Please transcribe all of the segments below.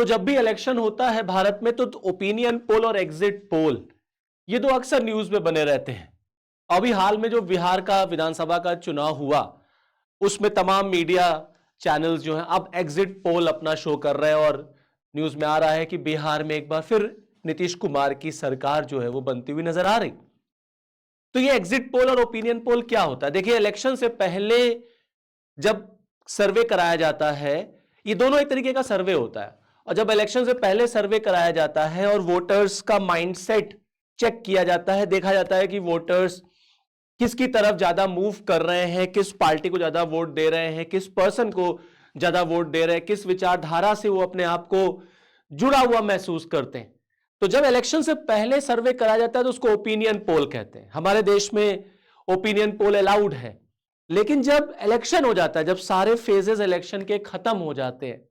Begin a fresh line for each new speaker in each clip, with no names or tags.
तो जब भी इलेक्शन होता है भारत में तो ओपिनियन पोल और एग्जिट पोल ये दो अक्सर न्यूज में बने रहते हैं। अभी हाल में जो बिहार का विधानसभा का चुनाव हुआ उसमें तमाम मीडिया चैनल्स जो हैं अब एग्जिट पोल अपना शो कर रहे हैं और न्यूज में आ रहा है कि बिहार में एक बार फिर नीतीश कुमार की सरकार जो है वो बनती हुई नजर आ रही। तो ये एग्जिट पोल और ओपिनियन पोल क्या होता है? देखिए, इलेक्शन से पहले जब सर्वे कराया जाता है, ये दोनों एक तरीके का सर्वे होता है, और जब इलेक्शन से पहले सर्वे कराया जाता है और वोटर्स का माइंडसेट चेक किया जाता है, देखा जाता है कि वोटर्स किसकी तरफ ज्यादा मूव कर रहे हैं, किस पार्टी को ज्यादा वोट दे रहे हैं, किस पर्सन को ज्यादा वोट दे रहे हैं, किस विचारधारा से वो अपने आप को जुड़ा हुआ महसूस करते हैं। तो जब इलेक्शन से पहले सर्वे कराया जाता है तो उसको ओपिनियन पोल कहते हैं। हमारे देश में ओपिनियन पोल अलाउड है, लेकिन जब इलेक्शन हो जाता है, जब सारे फेजेस इलेक्शन के खत्म हो जाते हैं,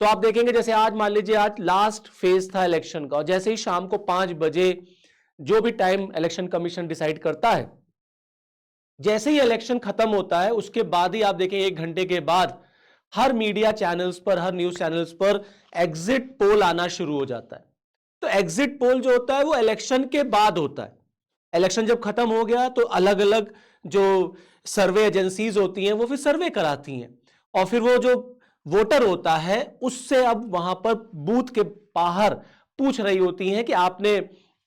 तो आप देखेंगे जैसे आज मान लीजिए आज लास्ट फेज था इलेक्शन का, और जैसे ही शाम को 5 बजे जो भी टाइम इलेक्शन कमीशन डिसाइड करता है, जैसे ही इलेक्शन खत्म होता है उसके बाद ही आप देखें 1 घंटे के बाद हर मीडिया चैनल्स पर, हर न्यूज चैनल्स पर एग्जिट पोल आना शुरू हो जाता है। तो एग्जिट पोल जो होता है वो इलेक्शन के बाद होता है। इलेक्शन जब खत्म हो गया तो अलग अलग जो सर्वे एजेंसीज होती हैं वो फिर सर्वे कराती हैं, और फिर वो जो वोटर होता है उससे अब वहां पर बूथ के बाहर पूछ रही होती हैं कि आपने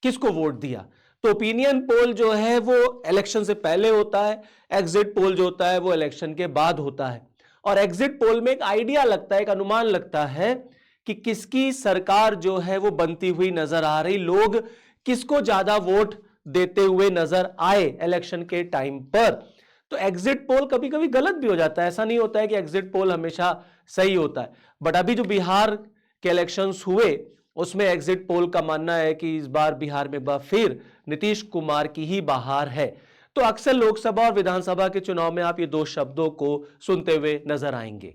किसको वोट दिया। तो ओपिनियन पोल जो है वो इलेक्शन से पहले होता है, एग्जिट पोल जो होता है वो इलेक्शन के बाद होता है। और एग्जिट पोल में एक आइडिया लगता है, एक अनुमान लगता है कि किसकी सरकार जो है वो बनती हुई नजर आ रही, लोग किसको ज्यादा वोट देते हुए नजर आए इलेक्शन के टाइम पर। तो एग्जिट पोल कभी कभी गलत भी हो जाता है, ऐसा नहीं होता है कि एग्जिट पोल हमेशा सही होता है। बट अभी जो बिहार के इलेक्शंस हुए उसमें एग्जिट पोल का मानना है कि इस बार बिहार में फिर नीतीश कुमार की ही बहार है। तो अक्सर लोकसभा और विधानसभा के चुनाव में आप ये दो शब्दों को सुनते हुए नजर आएंगे।